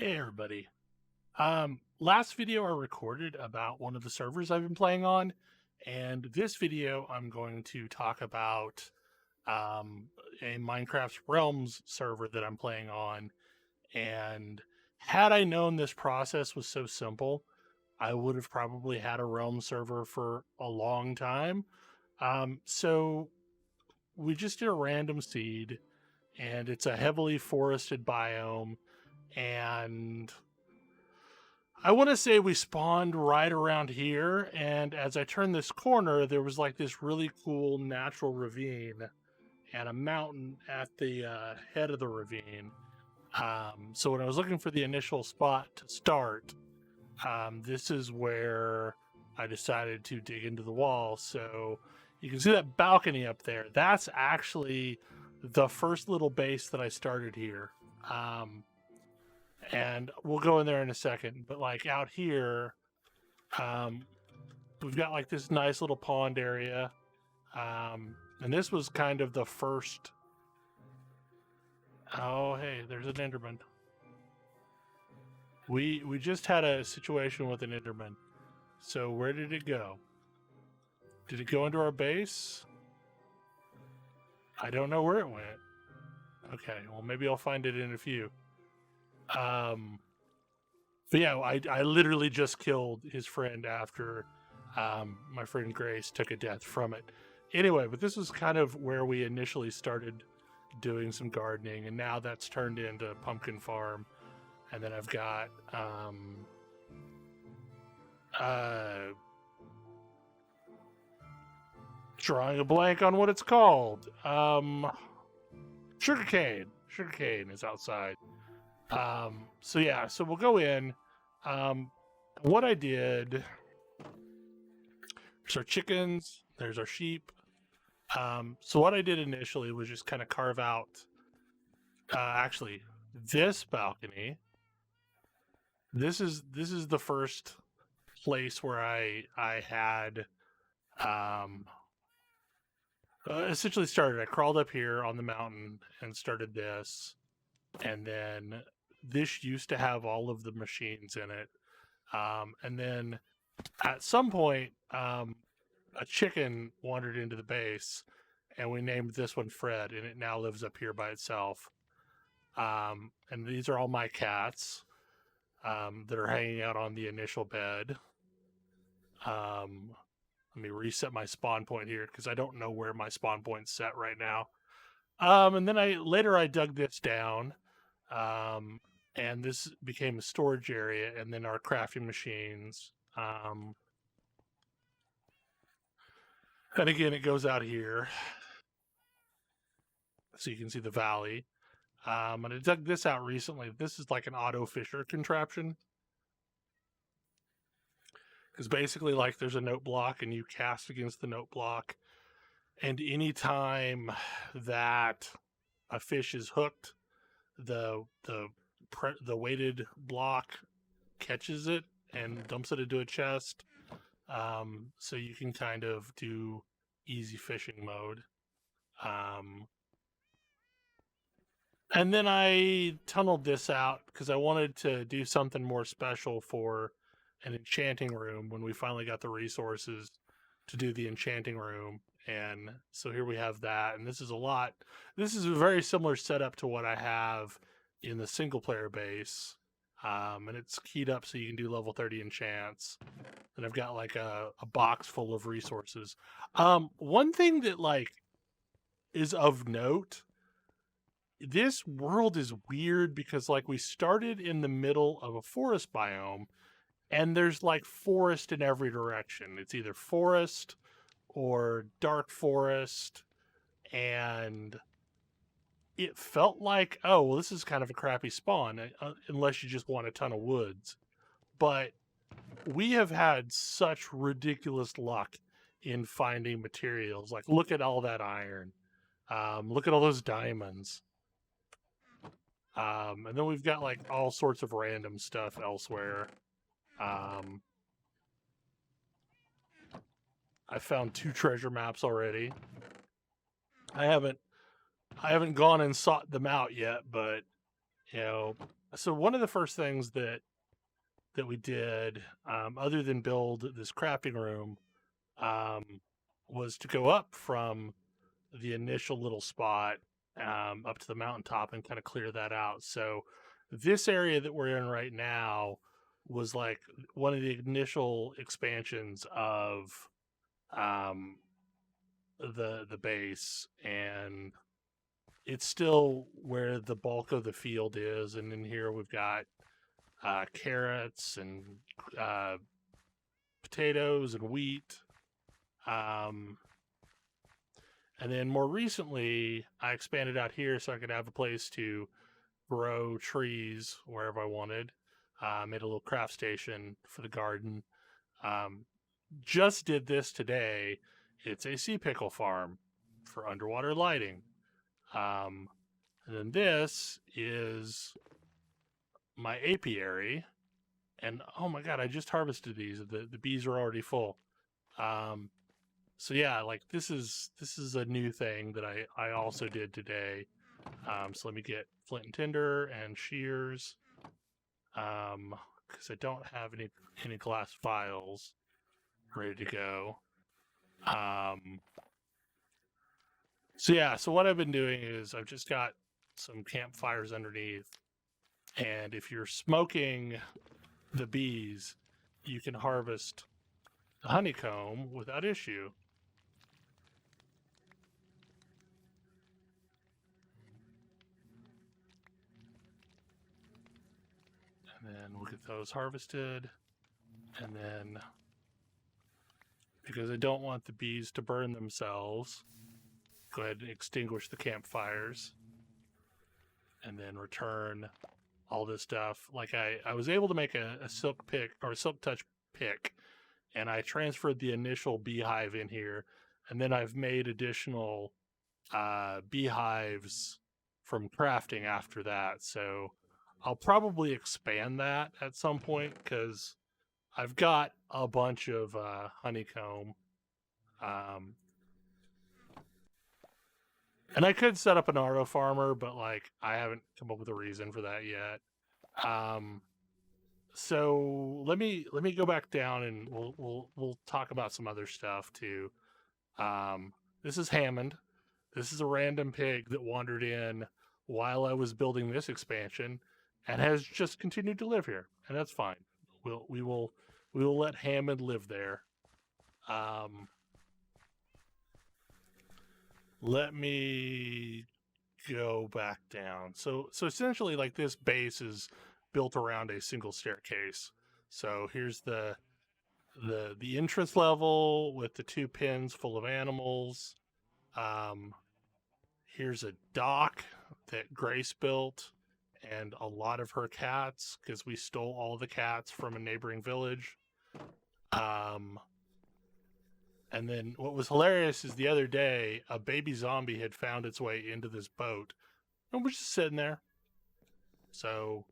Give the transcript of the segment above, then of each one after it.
Hey everybody. Last video I recorded about one of the servers I've been playing on, and this video I'm going to talk about um, a Minecraft Realms server that I'm playing on. And had I known this process was so simple, I would have probably had a Realm server for a long time. So we just did a random seed, and it's a heavily forested biome, and I want to say we spawned right around here, and as I turned this corner, there was like this really cool natural ravine and a mountain at the head of the ravine. So when I was looking for the initial spot to start, this is where I decided to dig into the wall. So you can see that balcony up there. That's actually the first little base that I started here. And we'll go in there in a second. But like out here, um, we've got like this nice little pond area, and this was kind of the first. Oh, hey, there's an Enderman. We just had a situation with an Enderman. So where did it go? Did it go into our base? I don't know where it went. Okay, well maybe I'll find it in a few. But yeah, I literally just killed his friend after my friend Grace took a death from it. Anyway, but this was kind of where we initially started doing some gardening, and now that's turned into pumpkin farm. And then I've got drawing a blank on what it's called. Sugarcane. Sugarcane is outside. So yeah, so we'll go in. What I did, there's our chickens, there's our sheep. So what I did initially was just kind of carve out, actually, this balcony. This is the first place where I had essentially started. I crawled up here on the mountain and started this, and then this used to have all of the machines in it. And then at some point, a chicken wandered into the base, and we named this one Fred, and it now lives up here by itself. And these are all my cats that are hanging out on the initial bed. Let me reset my spawn point here because I don't know where my spawn point's set right now. And then I dug this down, and this became a storage area, and then our crafting machines. And again, it goes out here, so you can see the valley. And I dug this out recently. This is like an auto fisher contraption, because basically, like, there's a note block, and you cast against the note block, and anytime that a fish is hooked, the weighted block catches it and dumps it into a chest. So you can kind of do easy fishing mode. And then I tunneled this out because I wanted to do something more special for an enchanting room when we finally got the resources to do the enchanting room. And so here we have that. And this is a very similar setup to what I have in the single player base. And it's keyed up so you can do level 30 enchants. And I've got like a box full of resources. One thing that like is of note, this world is weird because like we started in the middle of a forest biome, and there's like forest in every direction. It's either forest or dark forest, and it felt like, oh, well, this is kind of a crappy spawn, unless you just want a ton of woods. But we have had such ridiculous luck in finding materials. Like, look at all that iron. Look at all those diamonds. And then we've got like all sorts of random stuff elsewhere. I found 2 treasure maps already. I haven't gone and sought them out yet, but you know, so one of the first things that we did, other than build this crafting room, um, was to go up from the initial little spot up to the mountaintop and kind of clear that out. So this area that we're in right now was like one of the initial expansions of um, the base, and it's still where the bulk of the field is. And in here we've got carrots and uh, potatoes and wheat. Um, and then more recently, I expanded out here so I could have a place to grow trees wherever I wanted. Made a little craft station for the garden. Um, just did this today. It's a sea pickle farm for underwater lighting. Um, and then this is my apiary. And oh my god, I just harvested these. The bees are already full. Um, so yeah, like this is a new thing that I also did today. So let me get flint and tinder and shears. Because I don't have any glass vials ready to go. So yeah, so what I've been doing is I've just got some campfires underneath, and if you're smoking the bees, you can harvest the honeycomb without issue. And then we'll get those harvested, and then because I don't want the bees to burn themselves, go ahead and extinguish the campfires, and then return all this stuff. Like I was able to make a silk pick or a silk touch pick, and I transferred the initial beehive in here, and then I've made additional beehives from crafting after that. So I'll probably expand that at some point because I've got a bunch of honeycomb. Um, and I could set up an auto farmer, but like I haven't come up with a reason for that yet. Um, so let me go back down and we'll talk about some other stuff too. This is Hammond. This is a random pig that wandered in while I was building this expansion and has just continued to live here, and that's fine. We will let Hammond live there. Um, let me go back down. So essentially, like this base is built around a single staircase. So here's the entrance level with the two pens full of animals. Um, here's a dock that Grace built and a lot of her cats because we stole all the cats from a neighboring village. Um, and then what was hilarious is the other day a baby zombie had found its way into this boat and was just sitting there. So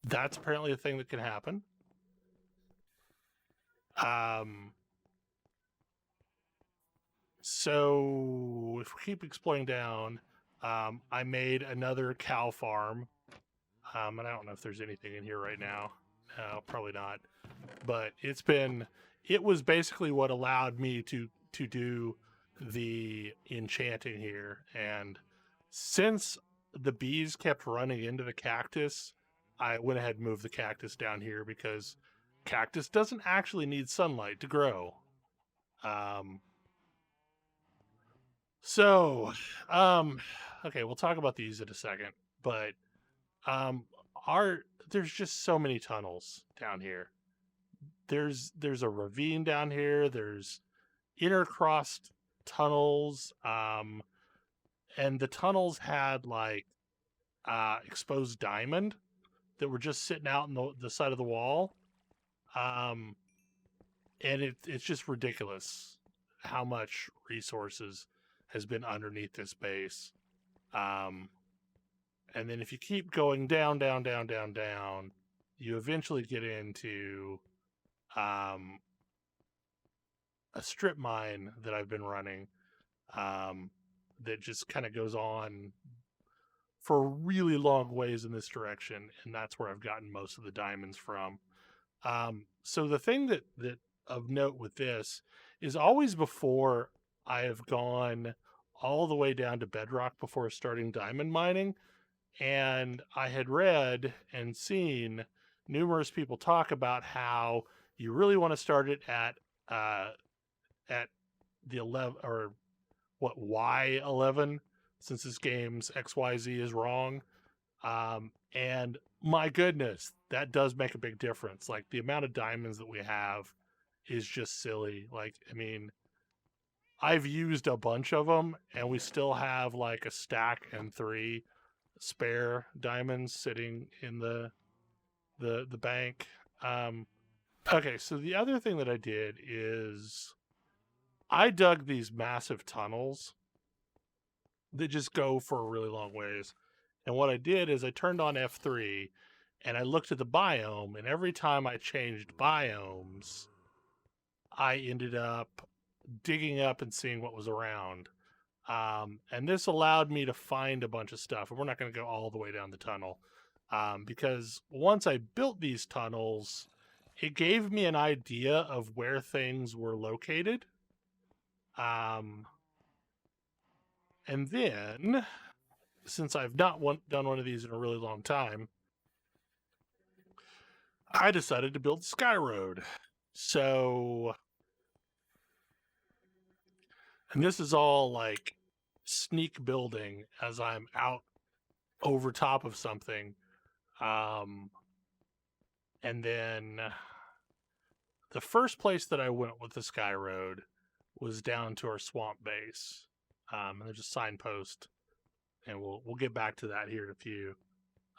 that's apparently a thing that can happen. Um, so if we keep exploring down, I made another cow farm. And I don't know if there's anything in here right now. No, probably not. But it was basically what allowed me to do the enchanting here. And since the bees kept running into the cactus, I went ahead and moved the cactus down here because cactus doesn't actually need sunlight to grow. Um, so, um, okay, we'll talk about these in a second. But um, our there's just so many tunnels down here. There's a ravine down here. There's intercrossed tunnels, and the tunnels had like exposed diamond that were just sitting out in the side of the wall. Um, and it's just ridiculous how much resources has been underneath this base. Um, and then if you keep going down, down, down, down, down, you eventually get into um, a strip mine that I've been running, that just kind of goes on for a really long ways in this direction, and that's where I've gotten most of the diamonds from. So the thing that of note with this is always before I have gone all the way down to bedrock before starting diamond mining, and I had read and seen numerous people talk about how you really want to start it uh, at the 11 or what Y11, since this game's XYZ is wrong. And my goodness, that does make a big difference. Like the amount of diamonds that we have is just silly. Like, I mean, I've used a bunch of them and we still have like a stack and 3 spare diamonds sitting in the bank. Okay, so the other thing that I did is I dug these massive tunnels that just go for a really long ways. And what I did is I turned on F3 and I looked at the biome, and every time I changed biomes, I ended up digging up and seeing what was around. And this allowed me to find a bunch of stuff. And we're not going to go all the way down the tunnel because once I built these tunnels, it gave me an idea of where things were located. And then, since I've not done one of these in a really long time, I decided to build Sky Road. So, and this is all like sneak building as I'm out over top of something. And then the first place that I went with the Sky Road was down to our swamp base. And there's a signpost, and we'll get back to that here in a few.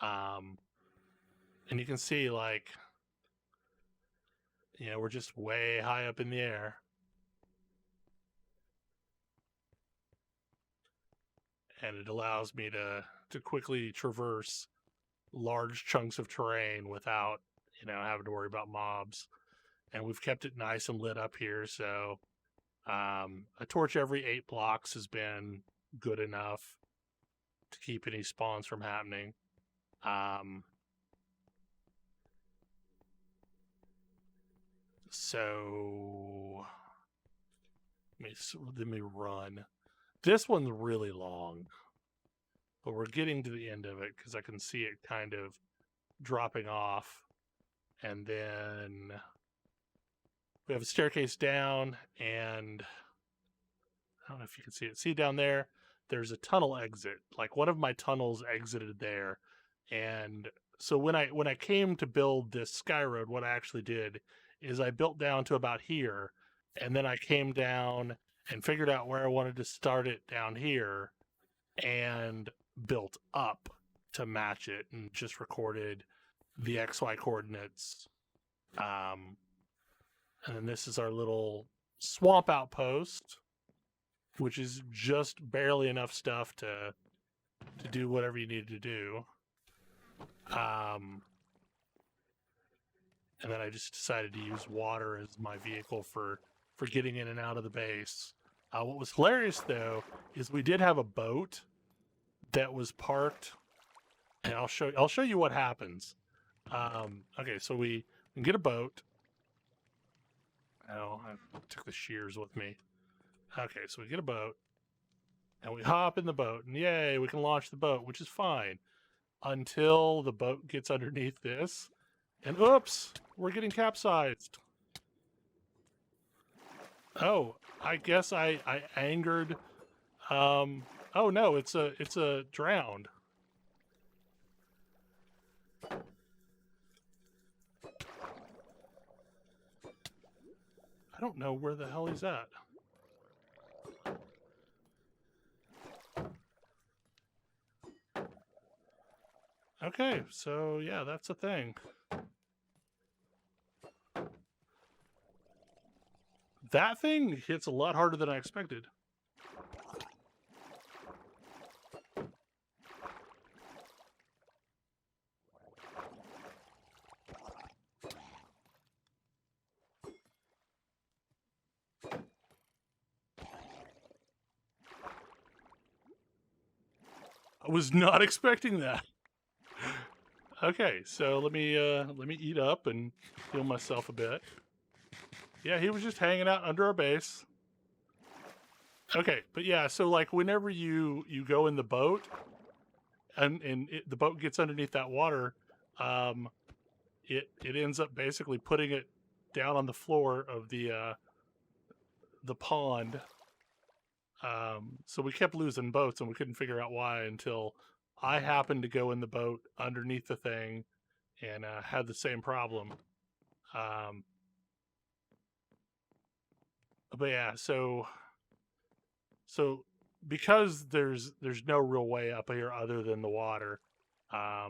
And you can see, like, you know, we're just way high up in the air. And it allows me to quickly traverse large chunks of terrain without, you know, having to worry about mobs. And we've kept it nice and lit up here, so a torch every 8 blocks has been good enough to keep any spawns from happening. So let me run. This one's really long, but we're getting to the end of it because I can see it kind of dropping off. And then we have a staircase down, and I don't know if you can see it. See down there, there's a tunnel exit. Like one of my tunnels exited there. And so when I came to build this Sky Road, what I actually did is I built down to about here, and then I came down and figured out where I wanted to start it down here and built up to match it and just recorded the XY coordinates. And then this is our little swamp outpost, which is just barely enough stuff to do whatever you need to do. And then I just decided to use water as my vehicle for getting in and out of the base. What was hilarious, though, is we did have a boat that was parked, and I'll show you what happens. Okay, so we can get a boat. Oh, I took the shears with me. Okay, so we get a boat, and we hop in the boat, and yay, we can launch the boat, which is fine until the boat gets underneath this, and oops, we're getting capsized. Oh, I guess I angered. Oh no, it's a drowned. I don't know where the hell he's at. Okay, so yeah, that's a thing. That thing hits a lot harder than I expected. I was not expecting that. Okay, so let me eat up and heal myself a bit. Yeah, he was just hanging out under our base. Okay, but yeah, so like whenever you go in the boat and the boat gets underneath that water, it ends up basically putting it down on the floor of the pond. So we kept losing boats and we couldn't figure out why until I happened to go in the boat underneath the thing and had the same problem. But yeah, so because there's no real way up here other than the water. I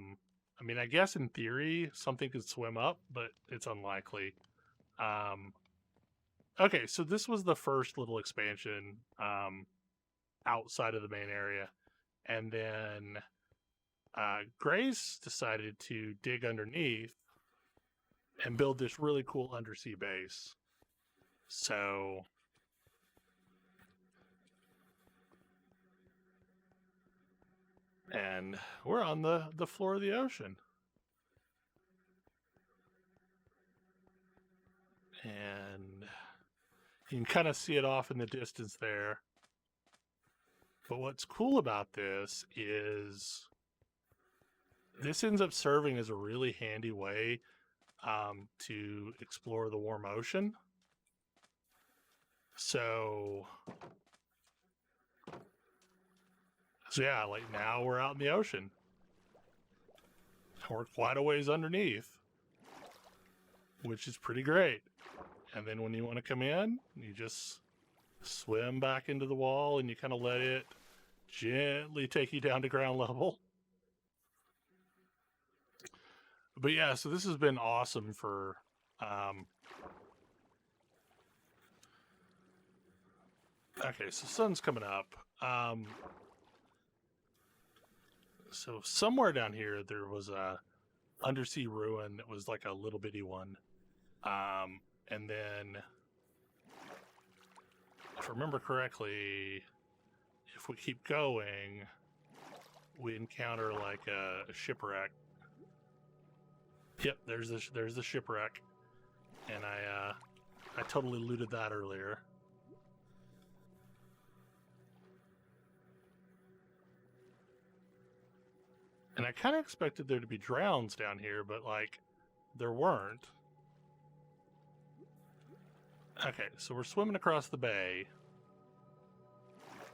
mean, I guess in theory something could swim up, but it's unlikely. Okay, so this was the first little expansion outside of the main area, and then Grace decided to dig underneath and build this really cool undersea base. So and we're on the floor of the ocean. And you can kind of see it off in the distance there. But what's cool about this is this ends up serving as a really handy way to explore the warm ocean. So yeah, like now we're out in the ocean. We're quite a ways underneath, which is pretty great. And then when you want to come in, you just swim back into the wall and you kind of let it gently take you down to ground level. But yeah, so this has been awesome for okay, so sun's coming up. So somewhere down here there was a undersea ruin that was like a little bitty one. And then if I remember correctly, if we keep going, we encounter like a shipwreck. Yep, there's the shipwreck, and I totally looted that earlier. And I kind of expected there to be drowns down here, but like there weren't. Okay, so we're swimming across the bay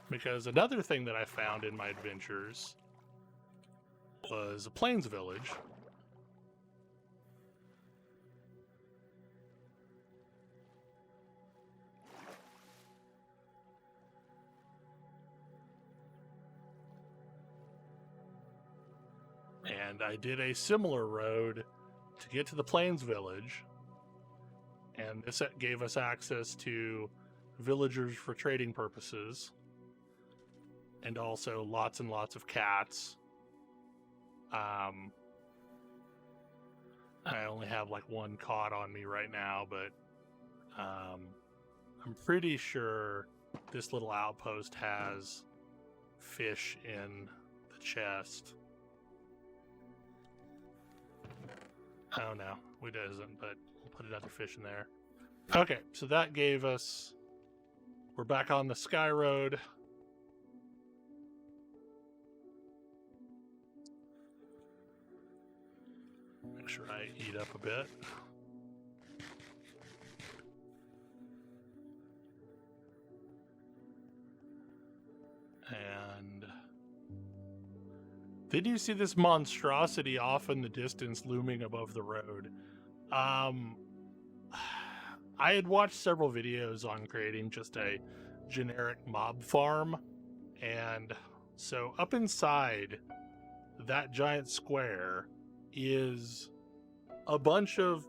because another thing that I found in my adventures was a plains village. And I did a similar road to get to the plains village. And this gave us access to villagers for trading purposes. And also lots and lots of cats. I only have like one cod on me right now, but I'm pretty sure this little outpost has fish in the chest. Oh no, it doesn't, but we'll put another fish in there. Okay, so that gave us... We're back on the Sky Road. Make sure I eat up a bit. And then you see this monstrosity off in the distance looming above the road. I had watched several videos on creating just a generic mob farm, and so up inside that giant square is a bunch of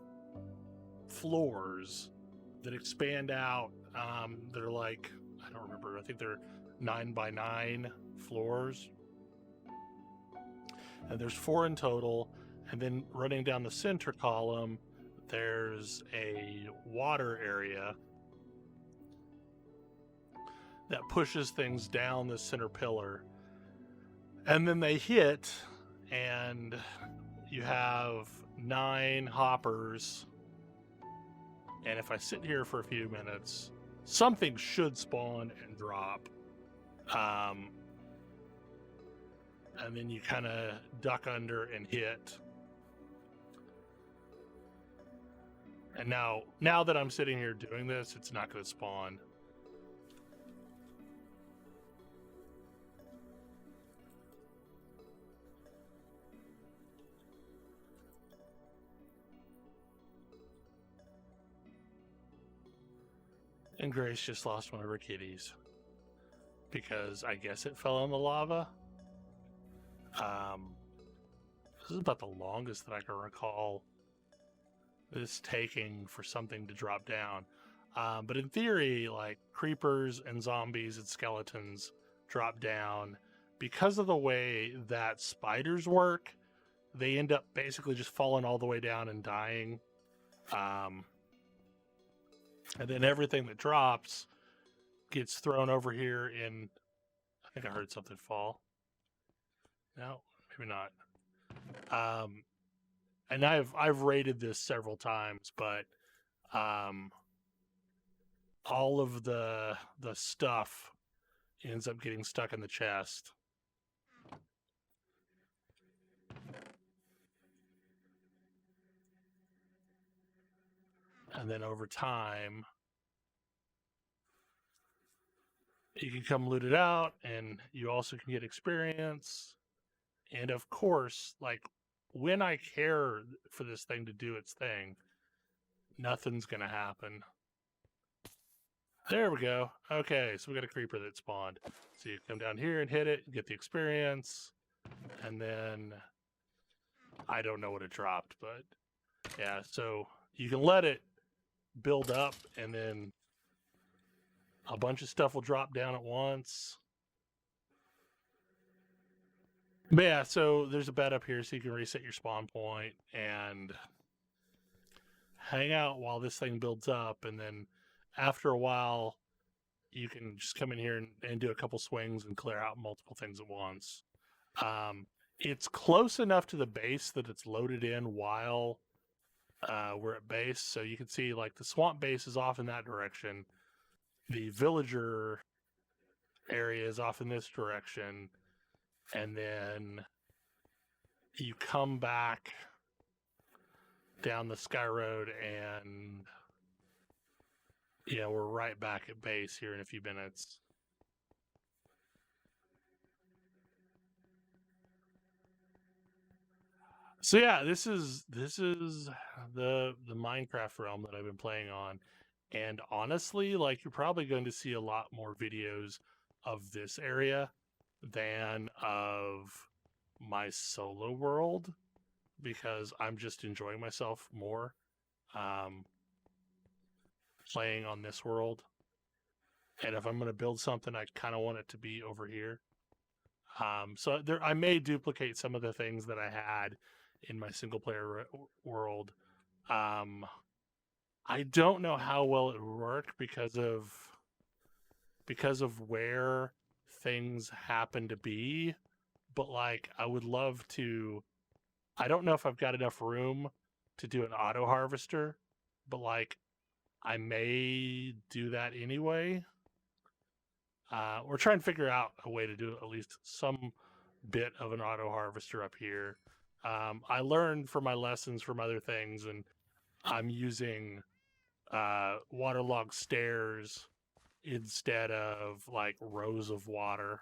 floors that expand out. They're like, I don't remember, I think they're 9x9 floors. And there's 4 in total. And then running down the center column, there's a water area that pushes things down the center pillar. And then they hit, and you have 9 hoppers. And if I sit here for a few minutes, something should spawn and drop. And then you kind of duck under and hit. And now that I'm sitting here doing this, it's not going to spawn. And Grace just lost one of her kitties because I guess it fell in the lava. This is about the longest that I can recall this taking for something to drop down. But in theory, like creepers and zombies and skeletons drop down. Because of the way that spiders work, they end up basically just falling all the way down and dying. And then everything that drops gets thrown over here in... I think I heard something fall. No, maybe not. And I've rated this several times, but all of the stuff ends up getting stuck in the chest. And then over time, you can come loot it out, and you also can get experience. And of course, like, when I care for this thing to do its thing, nothing's going to happen. There we go. Okay, so we got a creeper that spawned. So you come down here and hit it, get the experience, and then I don't know what it dropped, but yeah, so you can let it build up, and then a bunch of stuff will drop down at once. But yeah, so there's a bed up here so you can reset your spawn point and hang out while this thing builds up, and then after a while you can just come in here and do a couple swings and clear out multiple things at once. It's close enough to the base that it's loaded in while we're at base, so you can see like the swamp base is off in that direction, the villager area is off in this direction, and then you come back down the Sky Road, and yeah, we're right back at base here in a few minutes. So yeah, this is the Minecraft realm that I've been playing on, and honestly, like, you're probably going to see a lot more videos of this area than of my solo world, because I'm just enjoying myself more playing on this world. And if I'm going to build something, I kind of want it to be over here. So there, I may duplicate some of the things that I had in my single player world. I don't know how well it would work because of where things happen to be, but like, I would love to. I don't know if I've got enough room to do an auto harvester, but like, I may do that anyway. We're trying to figure out a way to do at least some bit of an auto harvester up here. I learned from my lessons from other things, and I'm using waterlogged stairs instead of like rows of water,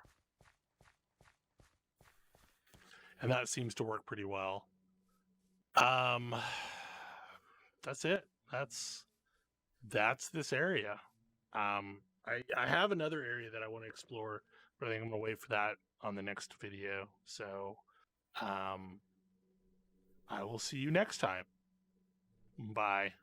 and that seems to work pretty well. That's it. That's this area. I have another area that I want to explore, but I think I'm going to wait for that on the next video. So I will see you next time. Bye.